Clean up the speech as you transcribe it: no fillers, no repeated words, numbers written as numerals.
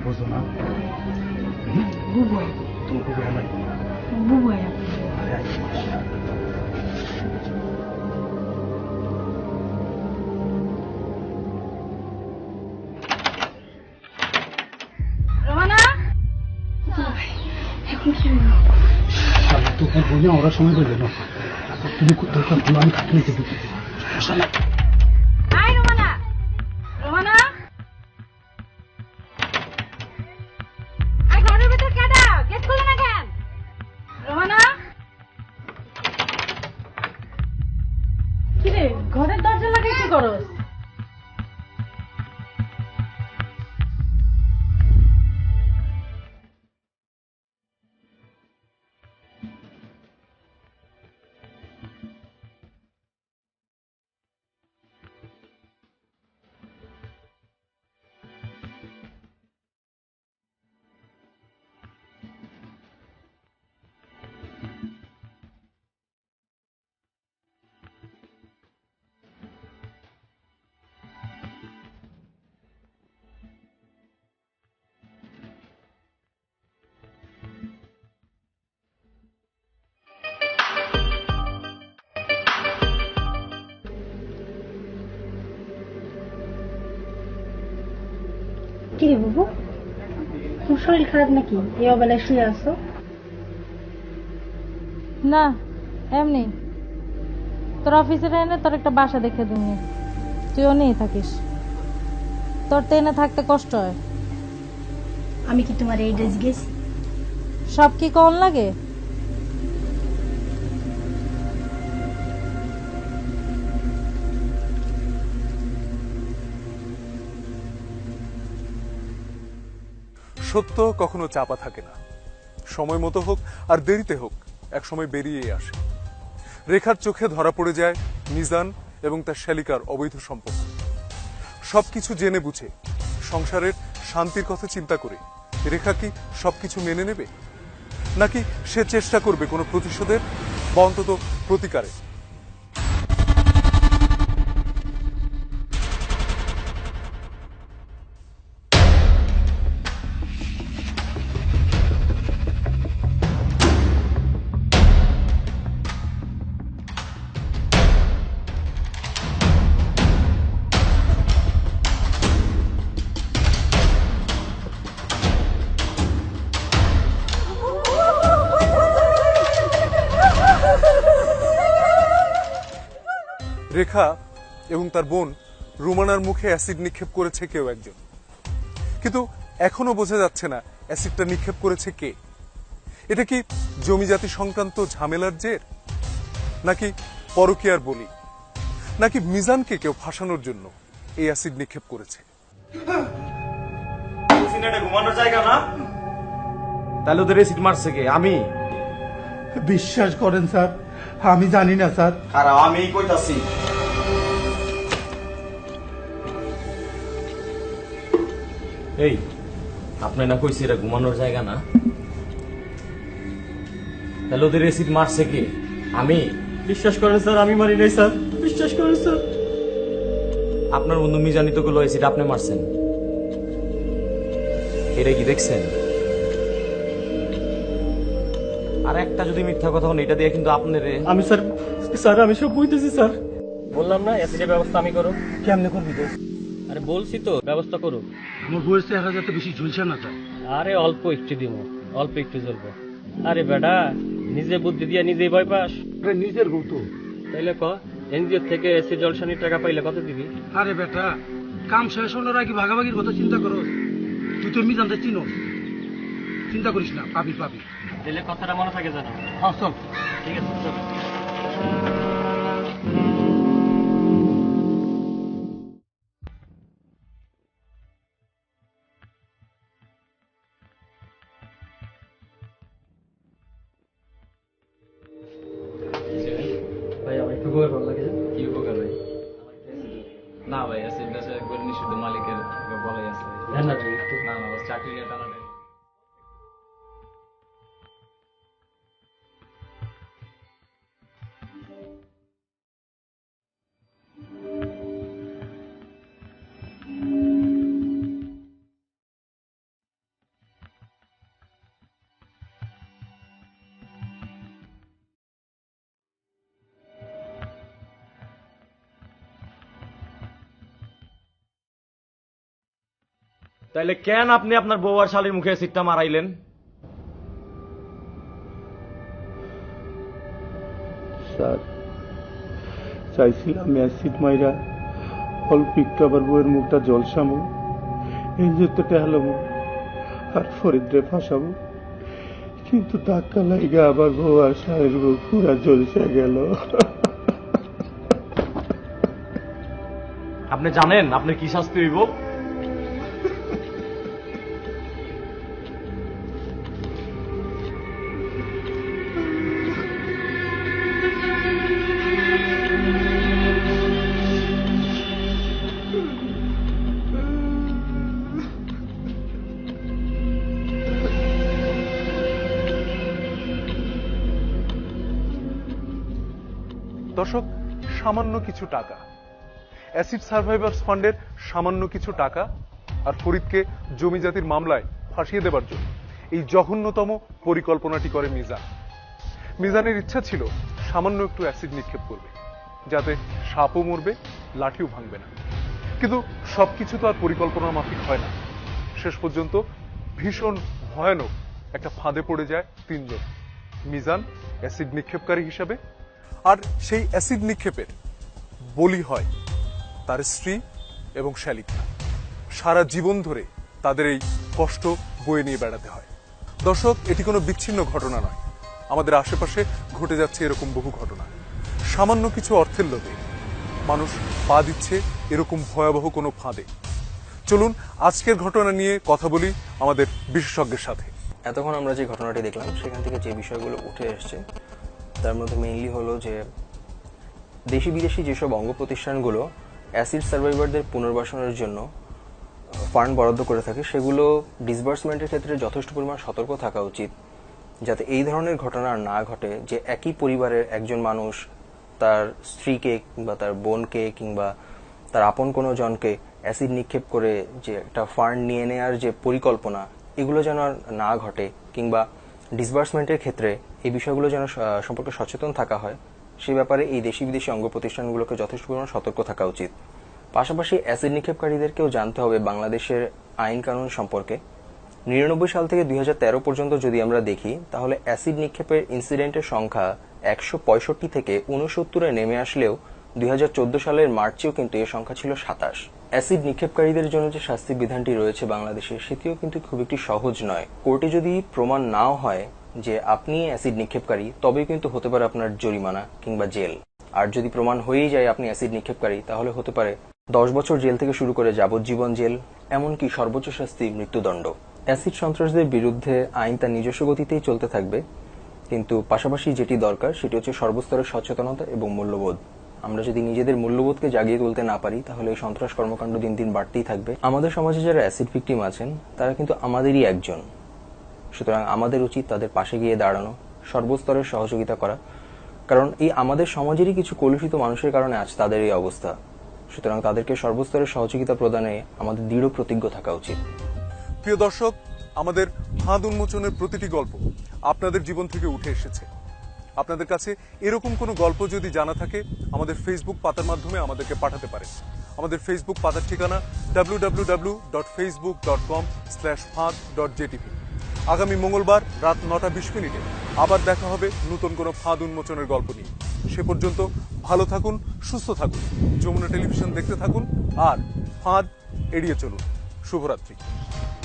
বুঝো না বুবই তুমি খুব ভালো বুবই রোমানা এখন কি হলো তোমার বোঝা ওরা সময় করবে না তুমি দরকার হলো আমি খাটে নিতে ঢুকে আসা না আয় রোমানা রোমানা আয় ঘরের ভিতর কাটা গেট খুলে না কেন রোমানা কি রে ঘরের দরজা লাগাই কি করস কি রে বাবু তোর শরীর খারাপ নাকি এই অবেলায় শুয়ে আছো না এমনি তোর অফিসে এনে তোর একটা বাসা দেখে দিবি তুইও নিয়ে থাকিস তোর তো এনে থাকতে কষ্ট হয় আমি কি তোমার এই ড্রেস গেছি সব কি কম লাগে সত্য কখনো চাপা থাকে না সময় মতো হোক আর দেরিতে হোক এক সময় বেরিয়ে আসে রেখার চোখে ধরা পড়ে যায় মিজান এবং তার শালিকার অবৈধ সম্পর্ক সবকিছু জেনে বুঝে সংসারের শান্তির কথা চিন্তা করে রেখা কি সবকিছু মেনে নেবে নাকি সে চেষ্টা করবে কোনো প্রতিশোধের বা অন্তত প্রতিকারের রেখা এবং তার বোন রুমানার মুখে অ্যাসিড নিক্ষেপ করেছে কেউ একজন কিন্তু এখনো বোঝা যাচ্ছে না অ্যাসিডটা নিক্ষেপ করেছে কে এটা কি জমিজাতি সংক্রান্ত ঝামেলার জের নাকি পরকীয়ার বলি নাকি মিজানকে কেউ ফাঁসানোর জন্য এই অ্যাসিড নিক্ষেপ করেছে ঘুমানোর জায়গা না তাহলে ওদের এসিড মারছে কে আমি বিশ্বাস করেন স্যার আমি জানি না স্যার আর আমি কইতাছি এই আপনি না কইছি এটা ঘুমানোর জায়গা না তাহলে ওদের এসিড মারছে কে আমি বিশ্বাস করেন স্যার আমি মারি নাই স্যার বিশ্বাস করেন স্যার আপনার বন্ধু মিজানি তো গুলো এসিড আপনি মারছেন এটা কি দেখছেন আর একটা যদি মিথ্যা কথা হন এটা দিয়ে কিন্তু আপনার আমি স্যার স্যার আমি সব বুঝতেছি স্যার বললাম না অ্যাসিডের ব্যবস্থা আমি করো কেমনে করবি তো আরে বলছি তো ব্যবস্থা করো আমার বয়স চেহারা যাতে বেশি ঝুলছে না স্যার আরে অল্প একটু দিব অল্প একটু জ্বলবো আরে বেটা নিজে বুদ্ধি দিয়ে নিজেই ভয় পাস নিজের গৌতো তাইলে ক এনজিও থেকে এসি জলসানির টাকা পাইলে কত দিবি আরে বেটা কাম শেষ হওয়ার আগে ভাগাভাগির কথা চিন্তা করো তুই তো মিজানতে চিনো চিন্তা করিস না পাবি পাবি তাইলে কথাটা মনে থাকে জানো হ্যাঁ চল ঠিক আছে চল ভাই আমার একটু উপকার ভালো লাগে কি উপকার ভাই না ভাই অ্যাসিড নেশা একবার নিষিদ্ধ মালিকের বলাই আছে না না না না চাকরি নিয়ে টানা নেই তাইলে কেন আপনি আপনার বউ আর শালীর মুখে অ্যাসিডটা মারাইলেন? স্যার, চাইছিলাম অ্যাসিড মাইরা অল্প একটু আবার বউয়ের মুখটা জলসামো, এই যতটা হেলামো আর ফরিদরে ফাঁসাবো, কিন্তু ধাক্কা লাগা আবার বউ আর শালের বউ পুরা জলসে গেল। আপনি জানেন আপনি কি শাস্তি হইব? দর্শক, সামান্য কিছু টাকা, অ্যাসিড সার্ভাইভার্স ফান্ডের সামান্য কিছু টাকা আর ফরিদকে জমি জাতির মামলায় ফাঁসিয়ে দেবার জন্য এই জঘন্যতম পরিকল্পনাটি করে মিজান। মিজানের ইচ্ছা ছিল সামান্য একটু অ্যাসিড নিক্ষেপ করবে, যাতে সাপও মরবে, লাঠিও ভাঙবে না। কিন্তু সবকিছু তো আর পরিকল্পনা মাফিক হয় না। শেষ পর্যন্ত ভীষণ ভয়ানক একটা ফাঁদে পড়ে যায় তিনজন। মিজান অ্যাসিড নিক্ষেপকারী হিসাবে, আর সেই অ্যাসিড নিক্ষেপের বলি হয় তার স্ত্রী এবং শ্যালিকা। সারা জীবন ধরে তাদের এই কষ্ট বয়ে নিয়ে বেড়াতে হয়। দর্শক, এটি কোনো বিচ্ছিন্ন ঘটনা নয়, আমাদের আশেপাশে ঘটে যাচ্ছে এরকম বহু ঘটনা। সামান্য কিছু অর্থের লোভে মানুষ পা দিচ্ছে এরকম ভয়াবহ কোনো ফাঁদে। চলুন আজকের ঘটনা নিয়ে কথা বলি আমাদের বিশেষজ্ঞের সাথে। এতক্ষণ আমরা যে ঘটনাটি দেখলাম সেখান থেকে যে বিষয়গুলো উঠে এসছে তার মধ্যে মেইনলি হলো যে দেশি বিদেশি যেসব অঙ্গ প্রতিষ্ঠানগুলো অ্যাসিড সার্ভাইভারদের পুনর্বাসনের জন্য ফান্ড বরাদ্দ করে থাকে, সেগুলো ডিসবার্সমেন্টের ক্ষেত্রে যথেষ্ট পরিমাণ সতর্ক থাকা উচিত, যাতে এই ধরনের ঘটনা না ঘটে যে একই পরিবারের একজন মানুষ তার স্ত্রীকে কিংবা তার বোনকে কিংবা তার আপন কোনো জনকে অ্যাসিড নিক্ষেপ করে যে একটা ফান্ড নিয়ে নেওয়ার যে পরিকল্পনা, এগুলো যেন না ঘটে, কিংবা ডিসবার্সমেন্টের ক্ষেত্রে এই বিষয়গুলো যেন সম্পর্কে সচেতন থাকা হয়, সে ব্যাপারে এই দেশি বিদেশি অঙ্গ প্রতিষ্ঠানগুলোকে যথেষ্ট পরিমাণ সতর্ক থাকা উচিত। পাশাপাশি অ্যাসিড নিক্ষেপকারীদেরকেও জানতে হবে বাংলাদেশের আইন কানুন সম্পর্কে। 99 সাল থেকে 2013 পর্যন্ত যদি আমরা দেখি, তাহলে অ্যাসিড নিক্ষেপের ইনসিডেন্টের সংখ্যা 165 থেকে 69-এ নেমে আসলেও 2014 সালের মার্চেও কিন্তু এর সংখ্যা ছিল 27। অ্যাসিড নিক্ষেপকারীদের জন্য যে শাস্তি বিধানটি রয়েছে বাংলাদেশে, সেটিও কিন্তু খুব একটি সহজ নয়। কোর্টে যদি প্রমাণ নাও হয় যে আপনি অ্যাসিড নিক্ষেপকারী, তবেই কিন্তু হতে পারে আপনার জরিমানা কিংবা জেল। আর যদি প্রমাণ হয়েই যায় আপনি অ্যাসিড নিক্ষেপকারী, তাহলে হতে পারে 10 বছর জেল থেকে শুরু করে যাবজ্জীবন জেল, এমনকি সর্বোচ্চ শাস্তি মৃত্যুদণ্ড। অ্যাসিড সন্ত্রাসদের বিরুদ্ধে আইন তার নিজস্ব গতিতেই চলতে থাকবে, কিন্তু পাশাপাশি যেটি দরকার সেটি হচ্ছে সর্বস্তরের সচেতনতা এবং মূল্যবোধ। আমরা যদি নিজেদের মূল্যবোধকে জাগিয়ে তুলতে না পারি, তাহলে এই সন্ত্রাস কর্মকাণ্ড দিন দিন বাড়তেই থাকবে। আমাদের সমাজে যারা অ্যাসিড ভিকটিম আছেন তারা কিন্তু আমাদেরই একজন, সুতরাং আমাদের উচিত তাদের পাশে গিয়ে দাঁড়ানো, সর্বস্তরের সহযোগিতা করা, কারণ এই আমাদের সমাজেরই কিছু কলুষিত মানুষের কারণে আজ তাদের এই অবস্থা। সুতরাং তাদেরকে সর্বস্তরের সহযোগিতা প্রদানে আমাদের দৃঢ় প্রতিজ্ঞ থাকা উচিত। প্রিয় দর্শক, আমাদের ফাঁদ উন্মোচনের প্রতিটি গল্প আপনাদের জীবন থেকে উঠে এসেছে। আপনাদের কাছে এরকম কোনো গল্প যদি জানা থাকে, আমাদের ফেসবুক পাতার মাধ্যমে আমাদেরকে পাঠাতে পারেন। আমাদের ফেসবুক পাতার ঠিকানা www.facebook.com/ফাঁদ.jtv। আগামী মঙ্গলবার রাত 9:20 আবার দেখা হবে নতুন কোনো ফাঁদ উন্মোচনের গল্প নিয়ে। সে পর্যন্ত ভালো থাকুন, সুস্থ থাকুন, যমুনা টেলিভিশন দেখতে থাকুন আর ফাঁদ এড়িয়ে চলুন। শুভরাত্রি।